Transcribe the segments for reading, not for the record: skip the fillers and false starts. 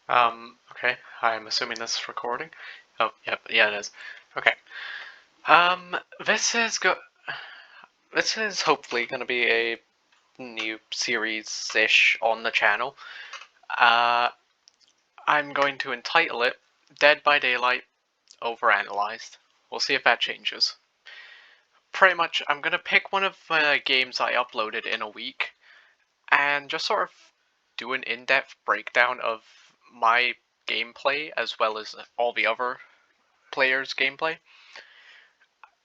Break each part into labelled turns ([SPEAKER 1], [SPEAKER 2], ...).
[SPEAKER 1] Okay, I'm assuming this is recording. Oh, yep, yeah, it is. Okay. This is this is hopefully gonna be a new series-ish on the channel. Uh, I'm going to entitle it Dead by Daylight Overanalyzed. We'll see if that changes. Pretty much, I'm gonna pick one of the games I uploaded in a week and just sort of do an in-depth breakdown of my gameplay as well as all the other players' gameplay.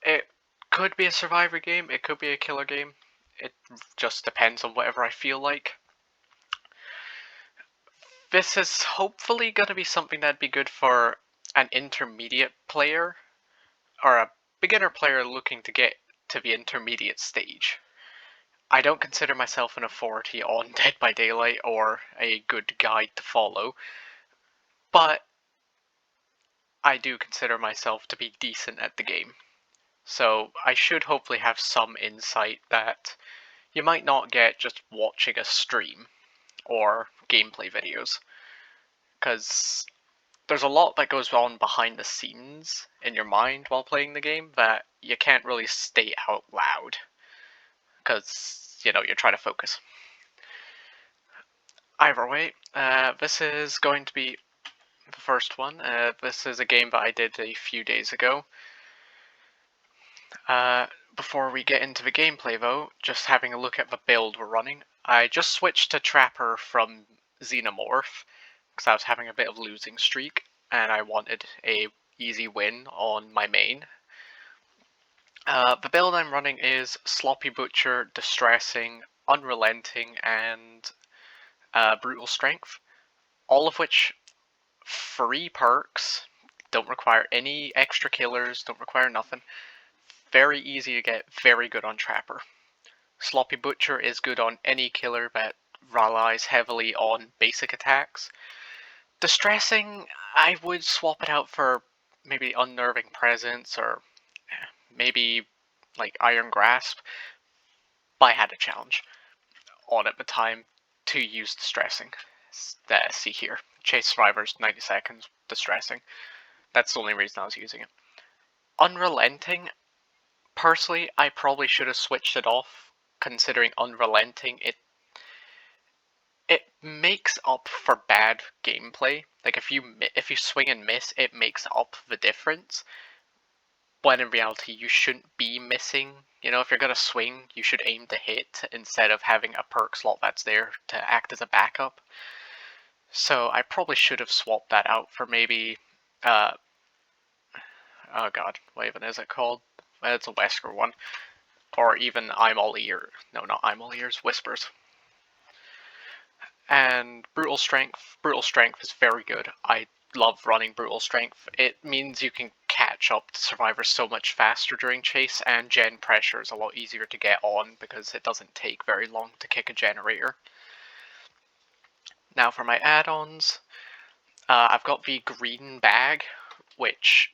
[SPEAKER 1] It could be a survivor game, it could be a killer game. It just depends on whatever I feel like. This is hopefully going to be something that'd be good for an intermediate player or a beginner player looking to get to the intermediate stage. I don't consider myself an authority on Dead by Daylight or a good guide to follow, but I do consider myself to be decent at the game. So I should hopefully have some insight that you might not get just watching a stream or gameplay videos, because there's a lot that goes on behind the scenes in your mind while playing the game that you can't really state out loud, because, you're trying to focus. Either way, this is going to be the first one. This is a game that I did a few days ago. Before we get into the gameplay though, just having a look at the build we're running. I just switched to Trapper from Xenomorph, because I was having a bit of a losing streak, and I wanted a easy win on my main. The build I'm running is Sloppy Butcher, Distressing, Unrelenting, and Brutal Strength, all of which free perks, don't require any extra killers, don't require nothing. Very easy to get, very good on Trapper. Sloppy Butcher is good on any killer that relies heavily on basic attacks. Distressing, I would swap it out for maybe Unnerving Presence or maybe like Iron Grasp, but I had a challenge on at the time to use Distressing. See here, Chase Survivors 90 seconds, Distressing. That's the only reason I was using it. Unrelenting, personally, I probably should have switched it off, considering Unrelenting, it makes up for bad gameplay. Like if you swing and miss, it makes up the difference. When in reality, you shouldn't be missing. If you're gonna swing, you should aim to hit instead of having a perk slot that's there to act as a backup. So I probably should have swapped that out for maybe, oh god, what even is it called? It's a Wesker one. Or even I'm All Ears. No, not I'm All Ears, Whispers. And Brutal Strength. Brutal Strength is very good. I love running Brutal Strength. It means you can catch up to survivors so much faster during chase, and gen pressure is a lot easier to get on because it doesn't take very long to kick a generator. Now for my add-ons, I've got the green bag, which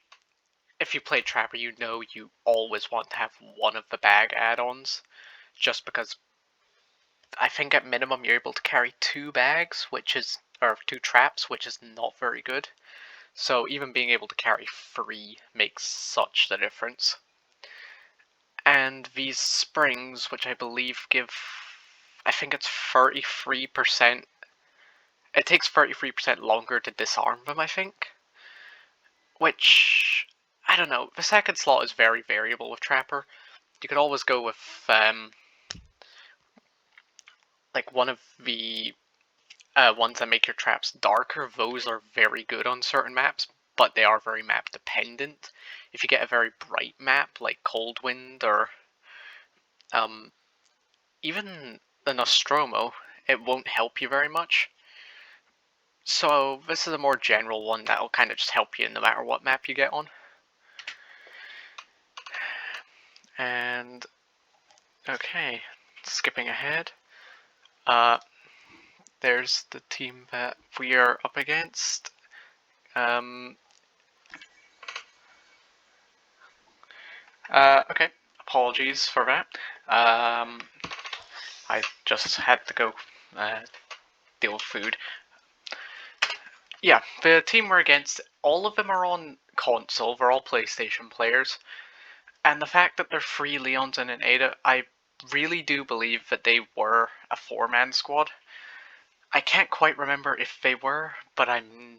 [SPEAKER 1] if you play Trapper, you know you always want to have one of the bag add-ons, just because I think at minimum you're able to carry 2 bags, or 2 traps, which is not very good. So even being able to carry 3 makes such the difference. And these springs, which I believe give, I think it's 33%. It takes 33% longer to disarm them, I think. Which, I don't know, the second slot is very variable with Trapper. You could always go with, like one of the ones that make your traps darker. Those are very good on certain maps, but they are very map dependent. If you get a very bright map like Coldwind or even the Nostromo, it won't help you very much. So this is a more general one that'll kind of just help you no matter what map you get on. And okay, skipping ahead. There's the team that we are up against. Okay, apologies for that. I just had to go deal with food. Yeah, the team we're against, all of them are on console. They're all PlayStation players. And the fact that they're 3 Leons and an Ada, I really do believe that they were a 4-man squad. I can't quite remember if they were, but I'm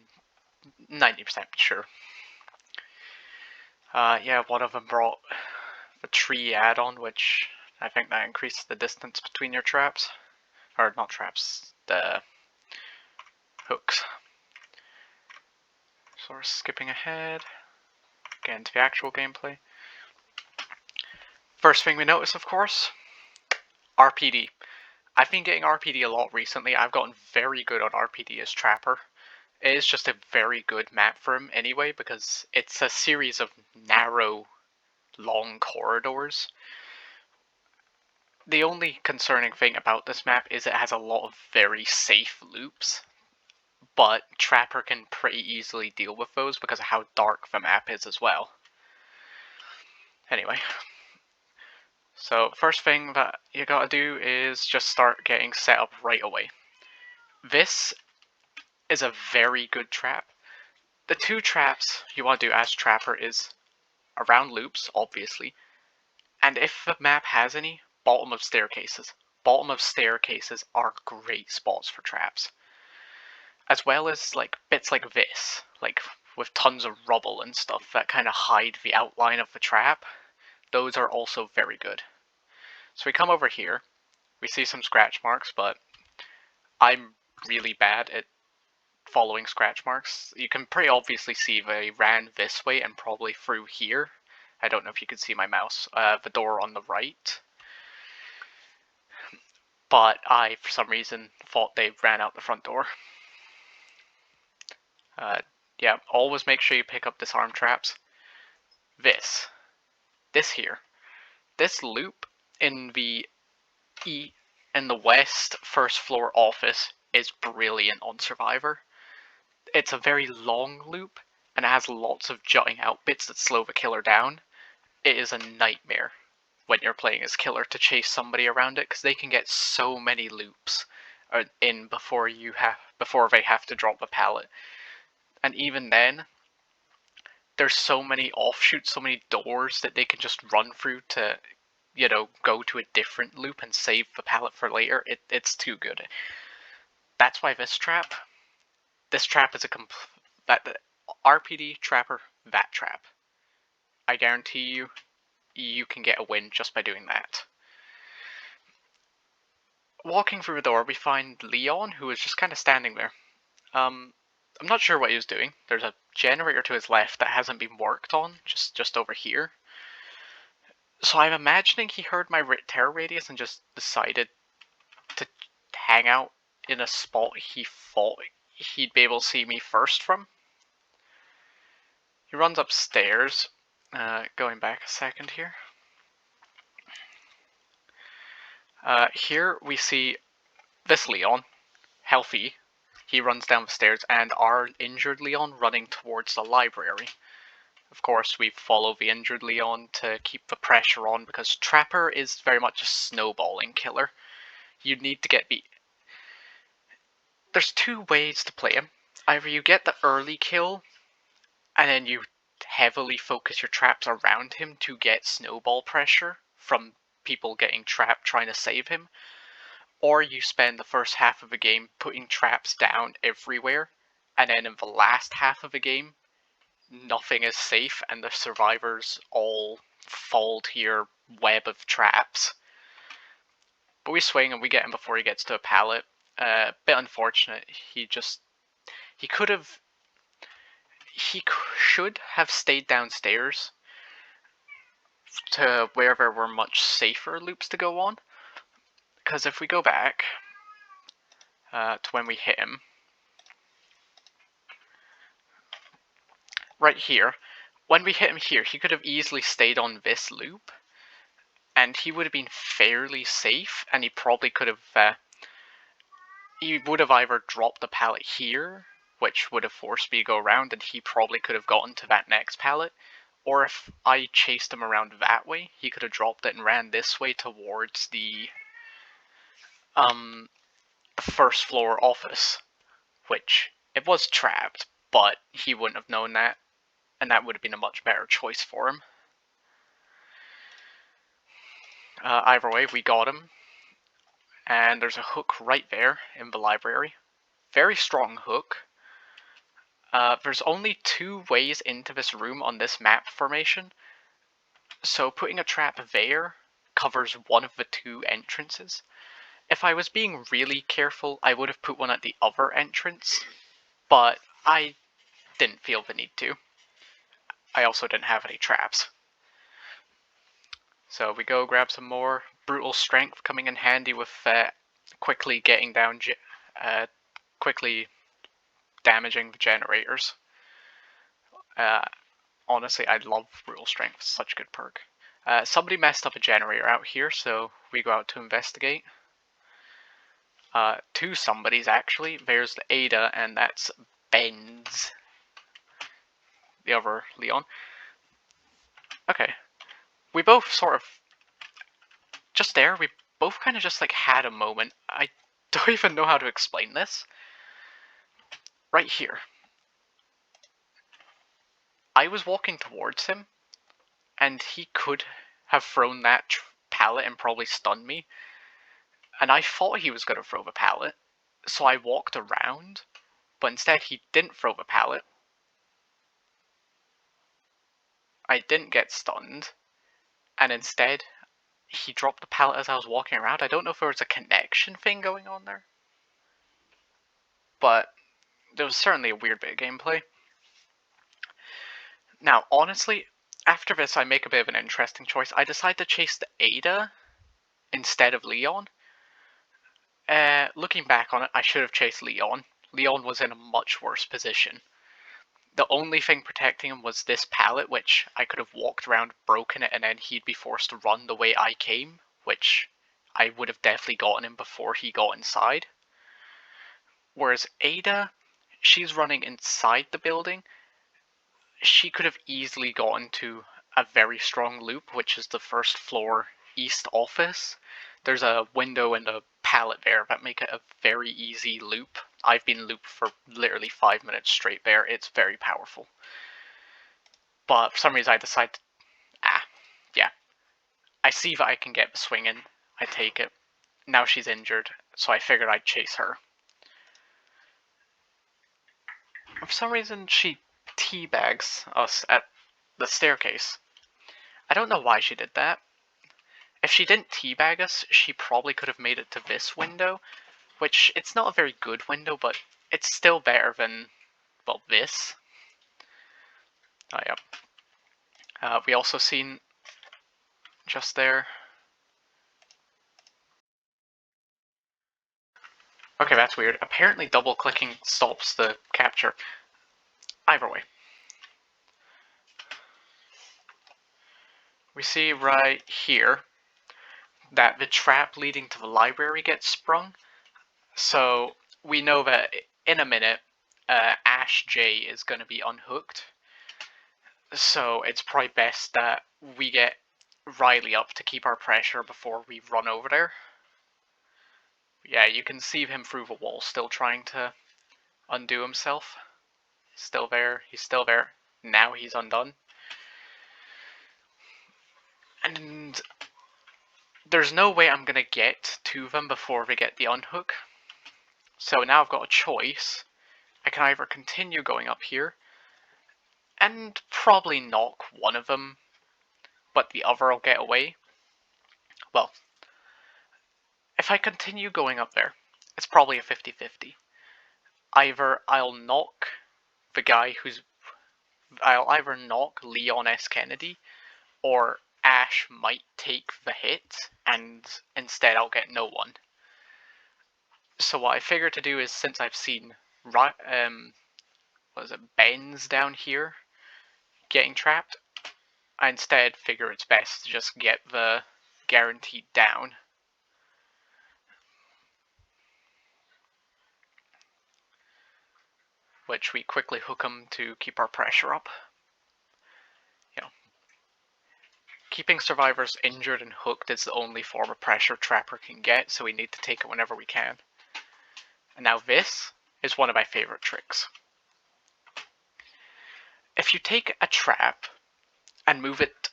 [SPEAKER 1] 90% sure. Yeah, one of them brought the tree add-on, which I think that increased the distance between your traps. Or not traps, the hooks. So we're skipping ahead, getting to the actual gameplay. First thing we notice, of course, RPD. I've been getting RPD a lot recently. I've gotten very good on RPD as Trapper. It is just a very good map for him anyway, because it's a series of narrow, long corridors. The only concerning thing about this map is it has a lot of very safe loops, but Trapper can pretty easily deal with those because of how dark the map is as well. Anyway, so first thing that you gotta do is just start getting set up right away. This is a very good trap. The two traps you want to do as Trapper is around loops, obviously, and if the map has any, bottom of staircases. Bottom of staircases are great spots for traps. As well as like bits like this, like with tons of rubble and stuff that kind of hide the outline of the trap. Those are also very good. So we come over here, we see some scratch marks, but I'm really bad at following scratch marks. You can pretty obviously see they ran this way and probably through here. I don't know if you can see my mouse, the door on the right. But I, for some reason, thought they ran out the front door. Yeah, always make sure you pick up disarm traps. This here. This loop in the in the west first floor office is brilliant on Survivor. It's a very long loop, and it has lots of jutting out bits that slow the killer down. It is a nightmare when you're playing as killer to chase somebody around it, because they can get so many loops in before they have to drop a pallet. And even then, there's so many offshoots, so many doors that they can just run through to, go to a different loop and save the pallet for later. It's too good. That's why this trap is that RPD Trapper, that trap. I guarantee you can get a win just by doing that. Walking through the door, we find Leon, who is just kind of standing there. I'm not sure what he was doing. There's a generator to his left that hasn't been worked on, just over here. So I'm imagining he heard my terror radius and just decided to hang out in a spot he thought he'd be able to see me first from. He runs upstairs. Going back a second here. Here we see this Leon, healthy. He runs down the stairs, and our injured Leon running towards the library. Of course, we follow the injured Leon to keep the pressure on, because Trapper is very much a snowballing killer. You need to get There's two ways to play him. Either you get the early kill, and then you heavily focus your traps around him to get snowball pressure from people getting trapped trying to save him, or you spend the first half of the game putting traps down everywhere, and then in the last half of the game, nothing is safe and the survivors all fall to your web of traps. But we swing and we get him before he gets to a pallet. Bit unfortunate. He should have stayed downstairs to where there were much safer loops to go on. Because if we go back to when we hit him, right here, when we hit him here, he could have easily stayed on this loop, and he would have been fairly safe, and he probably could have, he would have either dropped the pallet here, which would have forced me to go around, and he probably could have gotten to that next pallet, or if I chased him around that way, he could have dropped it and ran this way towards the first floor office, which It was trapped, but he wouldn't have known that, and that would have been a much better choice for him. Either way, we got him, and there's a hook right there in the library. Very strong hook. There's only 2 ways into this room on this map formation, so putting a trap there covers one of the 2 entrances. If I was being really careful, I would have put one at the other entrance, but I didn't feel the need to. I also didn't have any traps. So we go grab some more. Brutal Strength coming in handy with quickly getting down, quickly damaging the generators. Honestly, I love Brutal Strength, such a good perk. Somebody messed up a generator out here, so we go out to investigate. 2 somebodies actually. There's the Ada, and that's Ben's. The other Leon. Okay. We both sort of... Just there, we both kind of just like had a moment. I don't even know how to explain this. Right here. I was walking towards him, and he could have thrown that pallet and probably stunned me. And I thought he was going to throw the pallet, so I walked around, but instead he didn't throw the pallet. I didn't get stunned, and instead he dropped the pallet as I was walking around. I don't know if there was a connection thing going on there, but there was certainly a weird bit of gameplay. Now, honestly, after this I make a bit of an interesting choice. I decide to chase the Ada instead of Leon. Looking back on it, I should have chased Leon. Leon was in a much worse position. The only thing protecting him was this pallet, which I could have walked around, broken it, and then he'd be forced to run the way I came, which I would have definitely gotten him before he got inside. Whereas Ada, she's running inside the building. She could have easily gotten to a very strong loop, which is the first floor east office. There's a window and a pallet there that make it a very easy loop. I've been looped for literally 5 minutes straight there. It's very powerful. But for some reason I decide to... yeah. I see that I can get the swing in. I take it. Now she's injured, so I figured I'd chase her. For some reason she teabags us at the staircase. I don't know why she did that. If she didn't teabag us, she probably could have made it to this window, which it's not a very good window, but it's still better than, well, this. Oh, yeah. We also seen just there. Okay, that's weird. Apparently double-clicking stops the capture. Either way. We see right here that the trap leading to the library gets sprung. So we know that in a minute, Ash J is going to be unhooked. So it's probably best that we get Riley up to keep our pressure before we run over there. Yeah, you can see him through the wall, still trying to undo himself. Still there, he's still there. Now he's undone. And there's no way I'm going to get to them before we get the unhook. So now I've got a choice. I can either continue going up here and probably knock one of them, but the other will get away. Well, if I continue going up there, it's probably a 50-50. Either I'll knock the guy who's... I'll either knock Leon S. Kennedy, or Ash might take the hit, and instead I'll get no one. So what I figured to do is, since I've seen Ben's down here getting trapped, I instead figure it's best to just get the guaranteed down. Which we quickly hook him to keep our pressure up. You know, keeping survivors injured and hooked is the only form of pressure Trapper can get, so we need to take it whenever we can. And now this, is one of my favorite tricks. If you take a trap and move it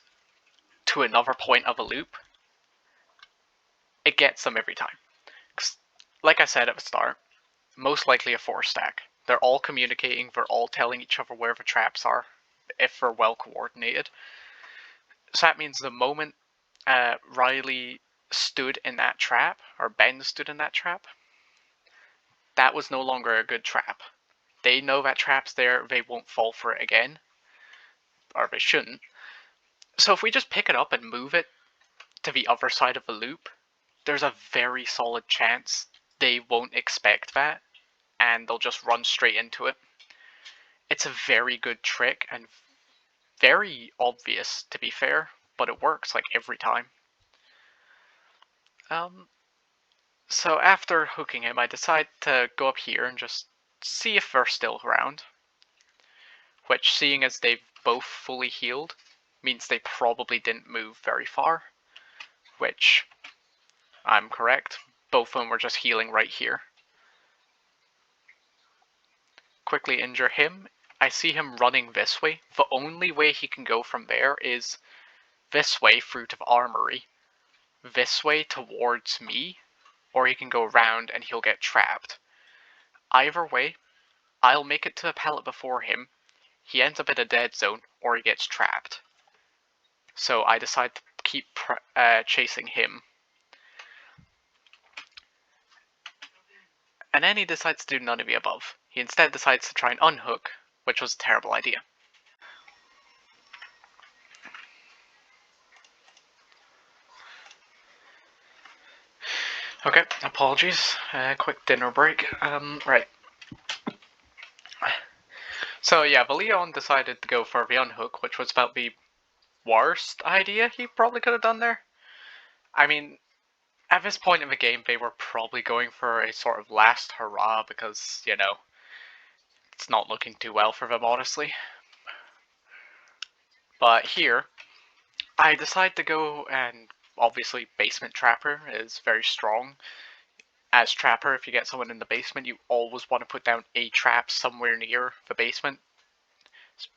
[SPEAKER 1] to another point of a loop, it gets them every time. Like I said at the start, most likely a 4-stack. They're all communicating, they're all telling each other where the traps are, if they're well coordinated. So that means the moment Riley stood in that trap, or Ben stood in that trap, that was no longer a good trap. They know that trap's there, they won't fall for it again, or they shouldn't. So if we just pick it up and move it to the other side of the loop, there's a very solid chance they won't expect that, and they'll just run straight into it. It's a very good trick, and very obvious, to be fair, but it works like every time. So after hooking him, I decide to go up here and just see if they're still around. Which, seeing as they've both fully healed, means they probably didn't move very far. Which, I'm correct. Both of them were just healing right here. Quickly injure him. I see him running this way. The only way he can go from there is this way through to the armory. This way towards me. Or he can go around and he'll get trapped. Either way, I'll make it to the pallet before him. He ends up in a dead zone, or he gets trapped. So I decide to keep chasing him. And then he decides to do none of the above. He instead decides to try and unhook, which was a terrible idea. Okay, apologies. Quick dinner break. Right. So yeah, the Leon decided to go for the unhook, which was about the worst idea he probably could have done there. I mean, at this point in the game, they were probably going for a sort of last hurrah because, you know, it's not looking too well for them, honestly. But here, I decide to go and obviously Basement Trapper is very strong. As Trapper, if you get someone in the basement, you always want to put down a trap somewhere near the basement.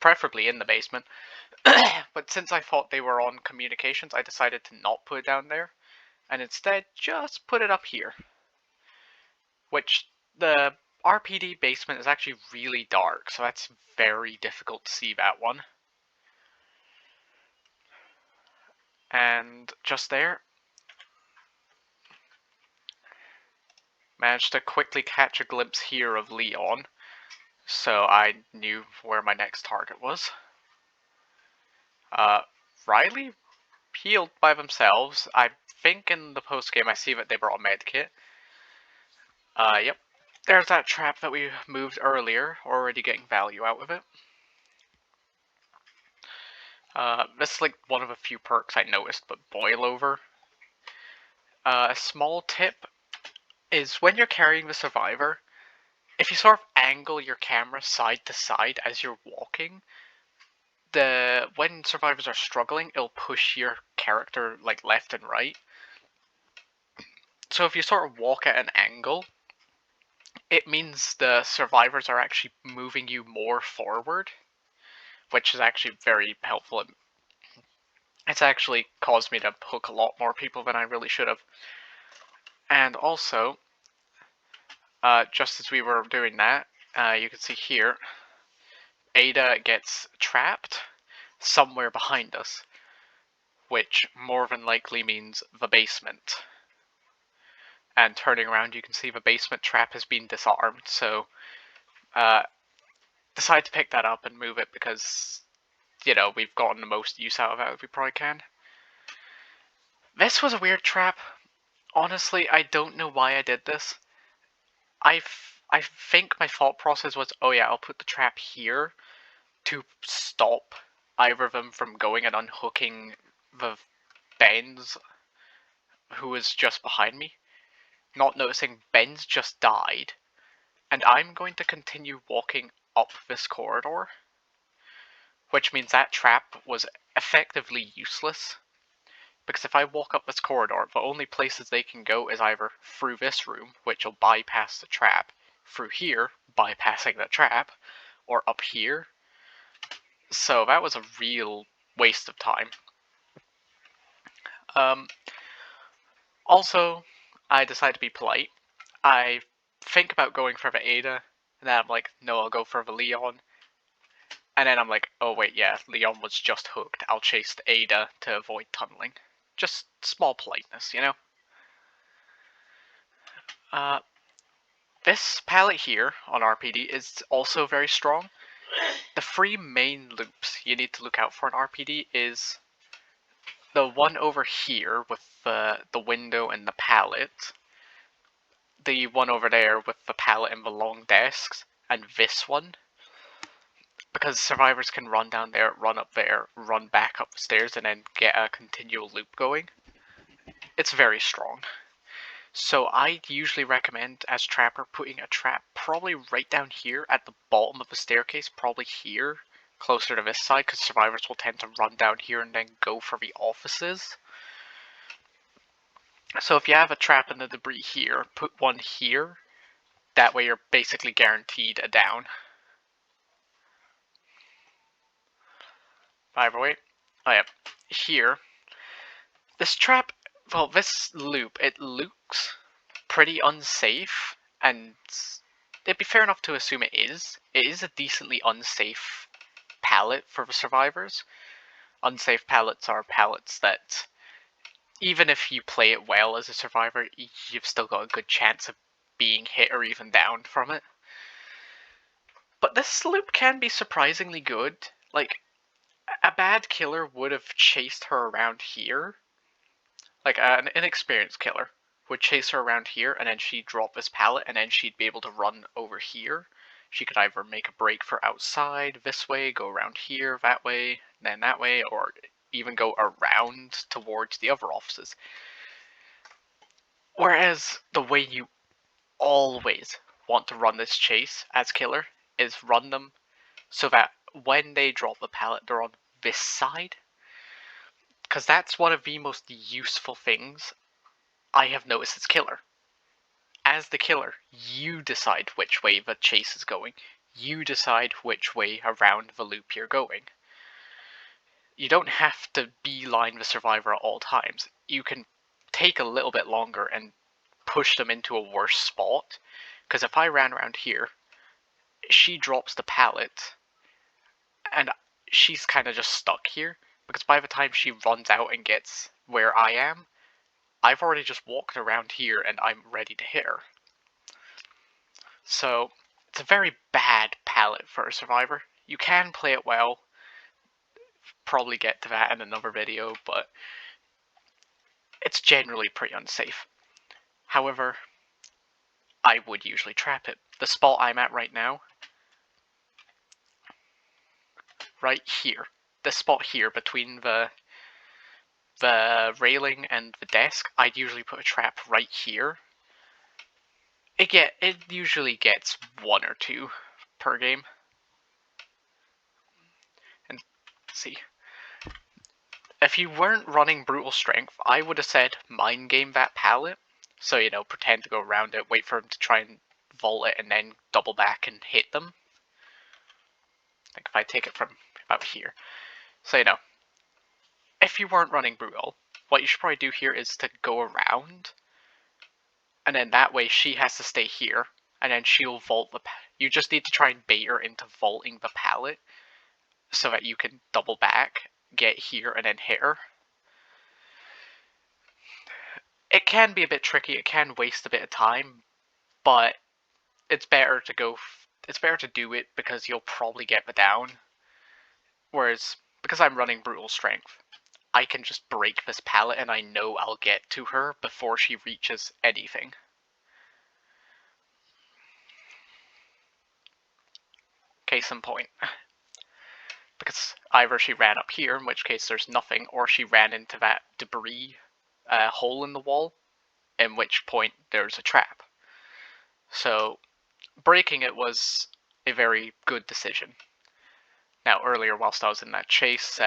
[SPEAKER 1] Preferably in the basement. But since I thought they were on communications, I decided to not put it down there. And instead, just put it up here. Which, the RPD basement is actually really dark, so that's very difficult to see that one. And just there, managed to quickly catch a glimpse here of Leon, so I knew where my next target was. Riley healed by themselves. I think in the post-game I see that they were on medkit. Yep. There's that trap that we moved earlier, already getting value out of it. This is like one of a few perks I noticed, but boil over. A small tip is when you're carrying the survivor, if you sort of angle your camera side to side as you're walking, when survivors are struggling, it'll push your character like left and right. So if you sort of walk at an angle, it means the survivors are actually moving you more forward, which is actually very helpful. It's actually caused me to hook a lot more people than I really should have. And also, just as we were doing that, you can see here, Ada gets trapped somewhere behind us, which more than likely means the basement. And turning around, you can see the basement trap has been disarmed, so decide to pick that up and move it because, you know, we've gotten the most use out of it we probably can. This was a weird trap. Honestly, I don't know why I did this. I think my thought process was, oh yeah, I'll put the trap here to stop either of them from going and unhooking the Benz who was just behind me. Not noticing Ben's just died, and I'm going to continue walking up this corridor, which means that trap was effectively useless, because if I walk up this corridor, the only places they can go is either through this room, which will bypass the trap, through here, bypassing the trap, or up here. So that was a real waste of time. Also, I decided to be polite. I think about going for the Ada, and then I'm like, no, I'll go for the Leon. And then I'm like, oh wait, yeah, Leon was just hooked. I'll chase the Ada to avoid tunneling. Just small politeness, you know? This palette here on RPD is also very strong. The three main loops you need to look out for in RPD is the one over here with the window and the pallet, the one over there with the pallet and the long desks, and this one. Because survivors can run down there, run up there, run back up the stairs, and then get a continual loop going. It's very strong. So I usually recommend, as trapper, putting a trap probably right down here at the bottom of the staircase, probably here, closer to this side, because survivors will tend to run down here and then go for the offices. So if you have a trap in the debris here, put one here. That way you're basically guaranteed a down. Either way. Oh yeah, here. This trap, well, this loop, it looks pretty unsafe, and it'd be fair enough to assume it is. It is a decently unsafe palette for the survivors. Unsafe pallets are pallets that, even if you play it well as a survivor, you've still got a good chance of being hit or even down from it. But this loop can be surprisingly good. Like, a bad killer would have chased her around here. Like, an inexperienced killer would chase her around here, and then she'd drop this pallet, and then she'd be able to run over here. She could either make a break for outside this way, go around here, that way, then that way, or even go around towards the other offices. Whereas the way you always want to run this chase as killer is run them so that when they drop the pallet, they're on this side. Because that's one of the most useful things I have noticed as killer. As the killer, you decide which way the chase is going. You decide which way around the loop you're going. You don't have to beeline the survivor at all times. You can take a little bit longer and push them into a worse spot. Because if I ran around here, she drops the pallet, and she's kind of just stuck here. Because by the time she runs out and gets where I am, I've already just walked around here and I'm ready to hit her. So, it's a very bad palette for a survivor. You can play it well, probably get to that in another video, but it's generally pretty unsafe. However, I would usually trap it. The spot I'm at right now, right here, this spot here between the railing and the desk, I'd usually put a trap right here. It usually gets 1 or 2 per game. And see, if you weren't running Brutal Strength, I would have said mind game that pallet. So, you know, pretend to go around it, wait for him to try and vault it, and then double back and hit them. Like if I take it from about here. So, you know, if you weren't running Brutal, what you should probably do here is to go around, and then that way she has to stay here, and then she'll vault the... You just need to try and bait her into vaulting the pallet, so that you can double back, get here, and then hit her. It can be a bit tricky, it can waste a bit of time, but it's better to go... It's better to do it because you'll probably get the down. Whereas, because I'm running Brutal Strength, I can just break this pallet and I know I'll get to her before she reaches anything. Case in point. Because either she ran up here, in which case there's nothing, or she ran into that debris hole in the wall, in which point there's a trap. So, breaking it was a very good decision. Now, earlier, whilst I was in that chase,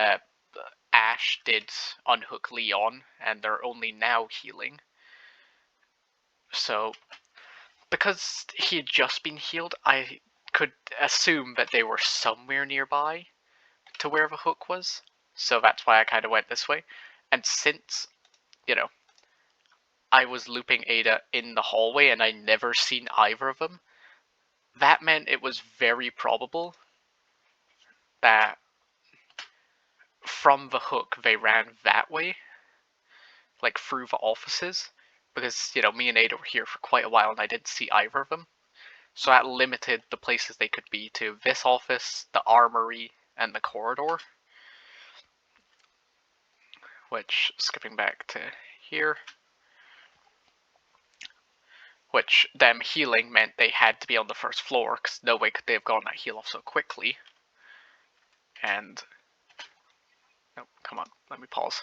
[SPEAKER 1] Ash did unhook Leon, and they're only now healing. So, because he had just been healed, I could assume that they were somewhere nearby to where the hook was. So that's why I kind of went this way. And since, you know, I was looping Ada in the hallway and I never seen either of them, that meant it was very probable that from the hook they ran that way, like through the offices, because, me and Ada were here for quite a while and I didn't see either of them. So that limited the places they could be to this office, the armory, and the corridor. Which, skipping back to here, which them healing meant they had to be on the first floor, because no way could they have gotten that heal off so quickly. And, oh, come on, let me pause.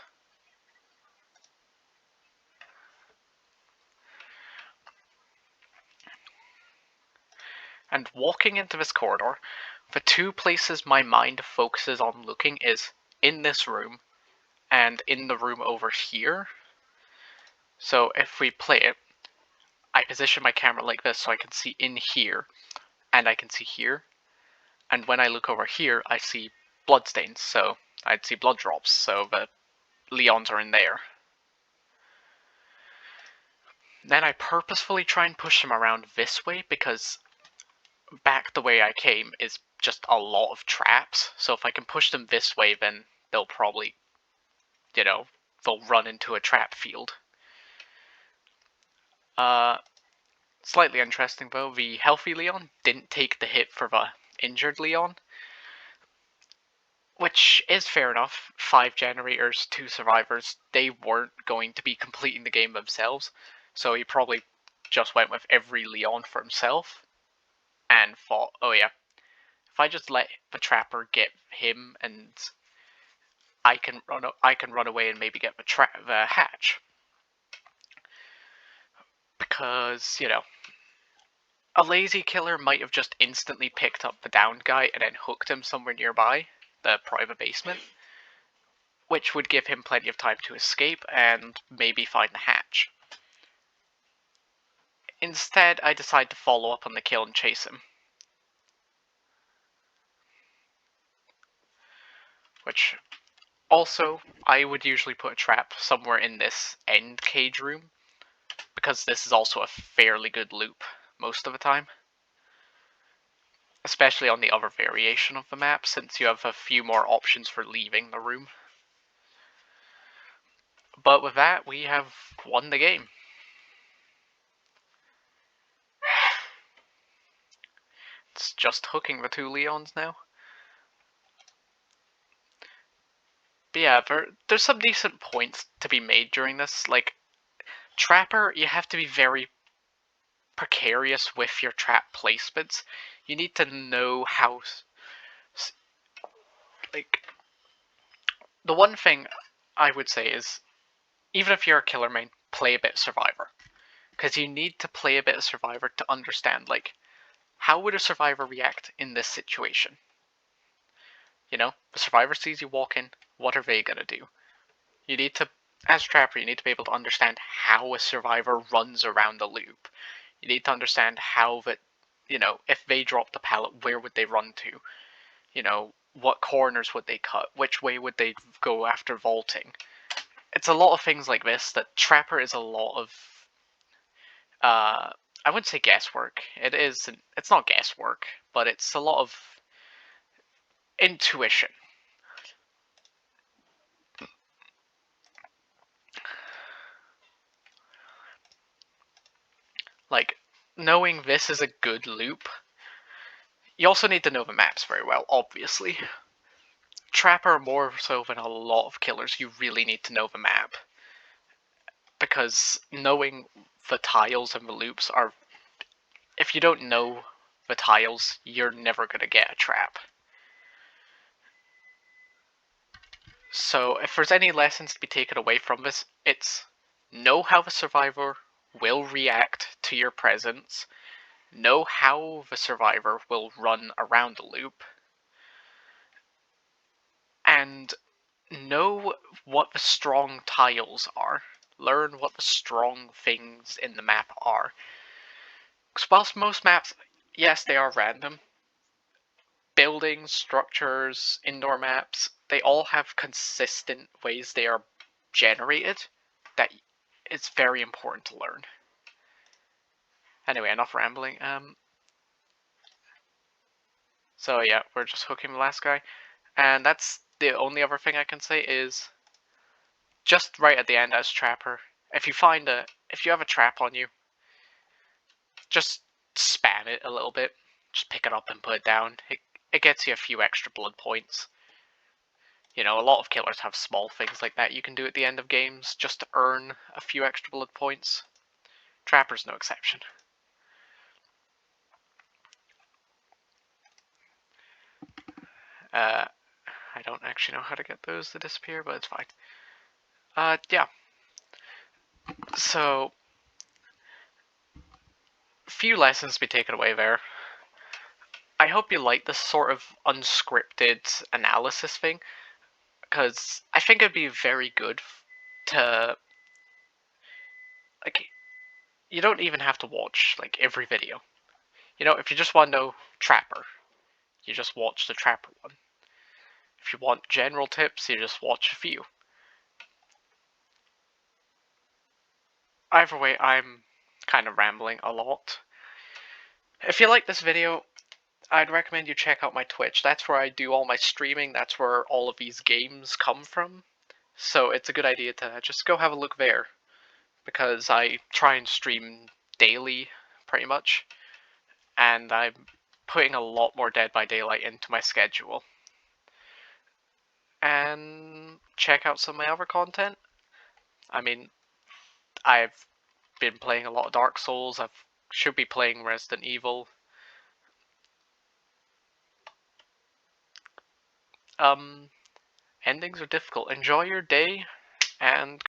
[SPEAKER 1] And walking into this corridor, the two places my mind focuses on looking is in this room and in the room over here. So if we play it, I position my camera like this so I can see in here, and I can see here. And when I look over here, I see bloodstains, so I'd see blood drops, so the Leons are in there. Then I purposefully try and push them around this way, because back the way I came is just a lot of traps, so if I can push them this way, then they'll probably, they'll run into a trap field. Slightly interesting though, the healthy Leon didn't take the hit for the injured Leon, which is fair enough. 5 generators, 2 survivors, they weren't going to be completing the game themselves, so he probably just went with every Leon for himself and thought, oh yeah, if I just let the trapper get him and I can run away and maybe get the hatch. Because, a lazy killer might have just instantly picked up the downed guy and then hooked him somewhere nearby, the private basement, which would give him plenty of time to escape and maybe find the hatch. Instead, I decide to follow up on the kill and chase him. Which, also, I would usually put a trap somewhere in this end cage room, because this is also a fairly good loop most of the time. Especially on the other variation of the map, since you have a few more options for leaving the room. But with that, we have won the game. It's just hooking the 2 Leons now. But yeah, there's some decent points to be made during this. Like, Trapper, you have to be very precarious with your trap placements. You need to know how... Like, the one thing I would say is, even if you're a killer main, play a bit of Survivor. Because you need to play a bit of Survivor to understand, like, how would a Survivor react in this situation? The Survivor sees you walk in, what are they gonna do? You need to, as Trapper, you need to be able to understand how a Survivor runs around the loop. You need to understand how that, if they drop the pallet, where would they run to? What corners would they cut? Which way would they go after vaulting? It's a lot of things like this that Trapper is a lot of, I wouldn't say guesswork. It's not guesswork, but it's a lot of intuition. Like, knowing this is a good loop, you also need to know the maps very well, obviously. Trapper, more so than a lot of killers, you really need to know the map. Because knowing the tiles and the loops are... If you don't know the tiles, you're never going to get a trap. So if there's any lessons to be taken away from this, it's know how the survivor will react to your presence, know how the survivor will run around the loop, and know what the strong tiles are. Learn what the strong things in the map are. whilst most maps, yes, they are random, buildings, structures, indoor maps, they all have consistent ways they are generated that it's very important to learn. Anyway, enough rambling. So yeah, we're just hooking the last guy. And that's the only other thing I can say is just right at the end as Trapper, if you have a trap on you, just spam it a little bit. Just pick it up and put it down. It gets you a few extra blood points. You know, a lot of killers have small things like that you can do at the end of games just to earn a few extra blood points. Trapper's no exception. I don't actually know how to get those to disappear, but it's fine. Yeah. So, few lessons to be taken away there. I hope you like this sort of unscripted analysis thing, because I think it'd be very good to, like, you don't even have to watch, like, every video. You know, if you just want to know Trapper, you just watch the Trapper one. If you want general tips, you just watch a few. Either way, I'm kind of rambling a lot. If you like this video, I'd recommend you check out my Twitch. That's where I do all my streaming. That's where all of these games come from. So it's a good idea to just go have a look there. Because I try and stream daily, pretty much. And I'm putting a lot more Dead by Daylight into my schedule. And check out some of my other content. I mean, I've been playing a lot of Dark Souls. I should be playing Resident Evil. Endings are difficult. Enjoy your day, and